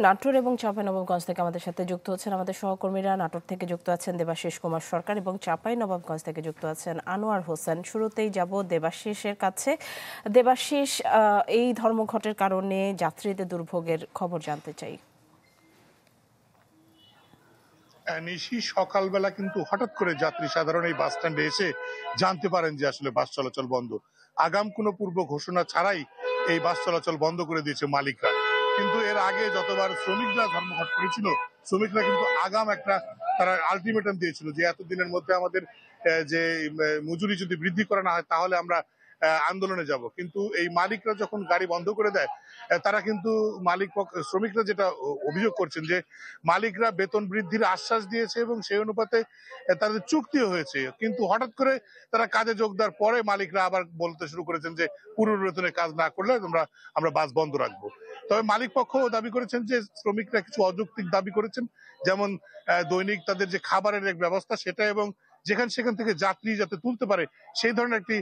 নাটোর এবং চাঁপাইনবাবগঞ্জ থেকে আমাদের সাথে যুক্ত হচ্ছেন আমাদের সহকর্মীরা। নাটোর থেকে যুক্ত আছেন দেবাশিস কুমার সরকার এবং চাঁপাইনবাবগঞ্জ থেকে যুক্ত আছেন আনোয়ার হোসেন। শুরুতেই যাব দেবাশিসের কাছে। দেবাশিস, এই ধর্মঘটের কারণে যাত্রীদের দুর্ভোগের খবর জানতে চাই। নিশি সকালবেলা কিন্তু হঠাৎ করে যাত্রী সাধারণ এই বাস স্ট্যান্ডে এসে জানতে পারেন যে আসলে বাস চলাচল বন্ধ। আগাম কোনো পূর্ব ঘোষণা ছাড়াই এই বাস চলাচল বন্ধ করে দিয়েছে মালিকরা। কিন্তু এর আগে যতবার শ্রমিকরা ধর্মঘট করেছিল, শ্রমিকরা কিন্তু আগাম একটা তারা আলটিমেটাম দিয়েছিল যে এতদিনের মধ্যে আমাদের যে মজুরি যদি বৃদ্ধি করা না হয় তাহলে আমরা আন্দোলনে যাব। কিন্তু এই মালিকরা যখন গাড়ি বন্ধ করে দেয়, তারা কিন্তু শ্রমিকরা যেটা অভিযোগ করছেন যে মালিকরা বেতন বৃদ্ধির আশ্বাস দিয়েছে এবং সেই অনুপাতে তাদের চুক্তিও হয়েছে, কিন্তু হঠাৎ করে তারা কাজে যোগ দেওয়ার পরে মালিকরা আবার বলতে শুরু করেছেন যে পূর্ণ বেতনে কাজ না করলে আমরা বাস বন্ধ রাখবো। তবে মালিক পক্ষ দাবি করেছেন যে শ্রমিকরা কিছু অযৌক্তিক দাবি করেছেন, যেমন দৈনিক তাদের যে খাবারের এক ব্যবস্থা সেটা এবং সেখান থেকে যাত্রী যাতে তুলতে পারে সেই ধরনের একটি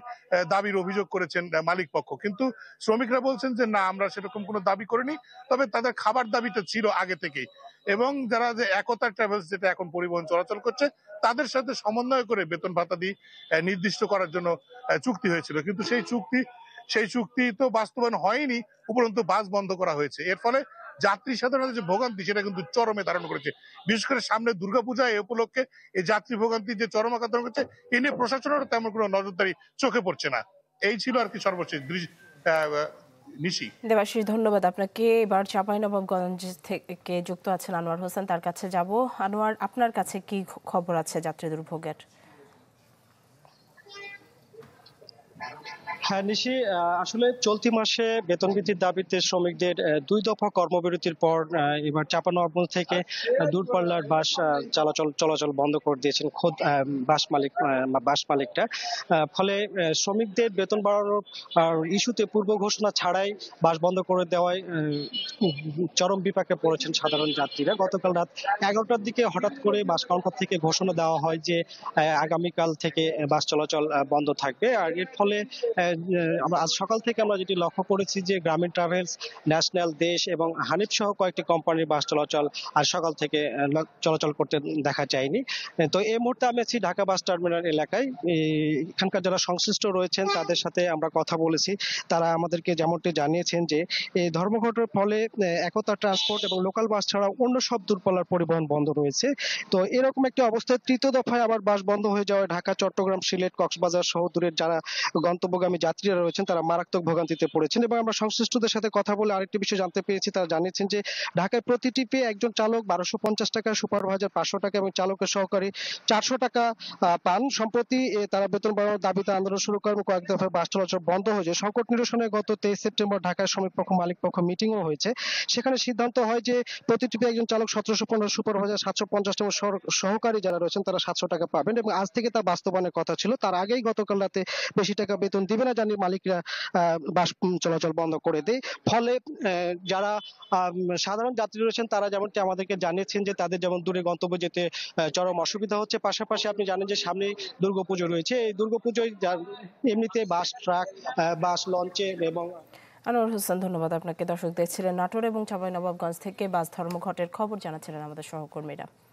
দাবির অভিযোগ করেছেন মালিক পক্ষ। কিন্তু শ্রমিকরা বলছেন যে না, আমরা সেরকম কোনো দাবি করিনি, তবে তাদের খাবার দাবিটা ছিল আগে থেকেই। এবং যারা যে একতা ট্রাভেলস যেটা এখন পরিবহন চলাচল করছে তাদের সাথে সমন্বয় করে বেতন ভাতা দিয়ে নির্দিষ্ট করার জন্য চুক্তি হয়েছিল, কিন্তু সেই চুক্তি তো বাস্তবায়ন হয়নি, উপরন্তু বাস বন্ধ করা হয়েছে। এর ফলে যাত্রী সাধারণের যে ভোগান্তি সেটা কিন্তু চরমে ধারণ করেছে। বিশেষ করে সামনে দুর্গাপূজা, এই উপলক্ষে এই যাত্রী ভোগান্তি যে চরম আকার ধারণ করছে, এ নিয়ে প্রশাসনের তেমন কোনো নজরদারি চোখে পড়ছে না। এই ছিল আর কি সর্বশেষ নিশি। দেবাশিস, ধন্যবাদ আপনাকে। এবার চাঁপাইনবাবগঞ্জ থেকে যুক্ত আছেন আনোয়ার হোসেন, তার কাছে যাব। আনোয়ার, আপনার কাছে কি খবর আছে যাত্রী দুর্ভোগের? হ্যাঁ নিশি, আসলে চলতি মাসে বেতন বৃদ্ধির দাবিতে শ্রমিকদের 2 দফা কর্মবিরতির পর এবার চাঁপাইনবাবগঞ্জ থেকে দূরপাল্লার বাস চলাচল বন্ধ করে দিয়েছেন খোদ বাস মালিকটা। ফলে শ্রমিকদের বেতন বাড়ানোর ইস্যুতে পূর্ব ঘোষণা ছাড়াই বাস বন্ধ করে দেওয়ায় চরম বিপাকে পড়েছেন সাধারণ যাত্রীরা। গতকাল রাত 11টার দিকে হঠাৎ করে বাস কাউন্টার থেকে ঘোষণা দেওয়া হয় যে আগামীকাল থেকে বাস চলাচল বন্ধ থাকবে। আর এর ফলে আমরা আজ সকাল থেকে আমরা যেটি লক্ষ্য করেছি যে গ্রামীণ ট্রাভেলস, ন্যাশনাল, দেশ এবং হানিফ সহ কয়েকটি কোম্পানির বাস চলাচল আজ সকাল থেকে চলাচল করতে দেখা যায়নি। তো এই মুহূর্তে আমি আছি ঢাকা বাস টার্মিনাল এলাকায়। এখানকার যারা সংশ্লিষ্ট রয়েছেন তাদের সাথে আমরা কথা বলেছি। তারা আমাদেরকে যেমনটি জানিয়েছেন যে এই ধর্মঘটের ফলে একতা ট্রান্সপোর্ট এবং লোকাল বাস ছাড়া অন্য সব দূরপাল্লার পরিবহন বন্ধ রয়েছে। তো এরকম একটি অবস্থায় তৃতীয় দফায় আবার বাস বন্ধ হয়ে যাওয়ায় ঢাকা, চট্টগ্রাম, সিলেট, কক্সবাজার সহ দূরের যারা গন্তব্যগামী যাত্রীরা রয়েছেন তারা মারাত্মক ভোগান্তিতে পড়েছেন। এবং আমরা সংশ্লিষ্টদের সাথে কথা বলে আরেকটি বিষয় জানতে পেরেছি, তারা জানিয়েছেন যে ঢাকায় প্রতি ট্রিপে একজন চালক 1250 টাকা, সুপারভাইজার 500 টাকা এবং চালকের সহকারী 400 টাকা পান। সম্প্রতি তারা বেতন বাড়ানোর দাবিতে আন্দোলন শুরু করেন, কয়েক দফায় বাস চলাচল বন্ধ হয়েছে। সংকট নিরসনে গত 23 সেপ্টেম্বর ঢাকার শ্রমিক পক্ষ মালিক পক্ষ মিটিংও হয়েছে। সেখানে সিদ্ধান্ত হয় যে প্রতি ট্রিপে একজন চালক 1750, সুপারভাইজার 750 এবং সহকারী যারা রয়েছেন তারা 700 টাকা পাবেন এবং আজ থেকে তা বাস্তবায়নের কথা ছিল। তার আগেই গতকাল রাতে বেশি টাকা বেতন দিবে না জানিয়ে মালিকরা বাস চলাচল বন্ধ করে দেয়। ফলে যারা সাধারণ যাত্রী রয়েছেন তারা যেমনটি আমাদেরকে জানিয়েছেন যে তাদের যেমন দূরে গন্তব্যে যেতে চরম অসুবিধা হচ্ছে। পাশাপাশি আপনি জানেন যে সামনে দুর্গাপুজো রয়েছে। এই দুর্গাপুজোয় এমনিতে বাস, ট্রাক, বাস, লঞ্চে এবং আনোয়ার হোসেন, ধন্যবাদ আপনাকে। দর্শক দেখছিলেন নাটোর এবং চাঁপাইনবাবগঞ্জ থেকে বাস ধর্মঘটের খবর জানাচ্ছিলেন আমাদের সহকর্মীরা।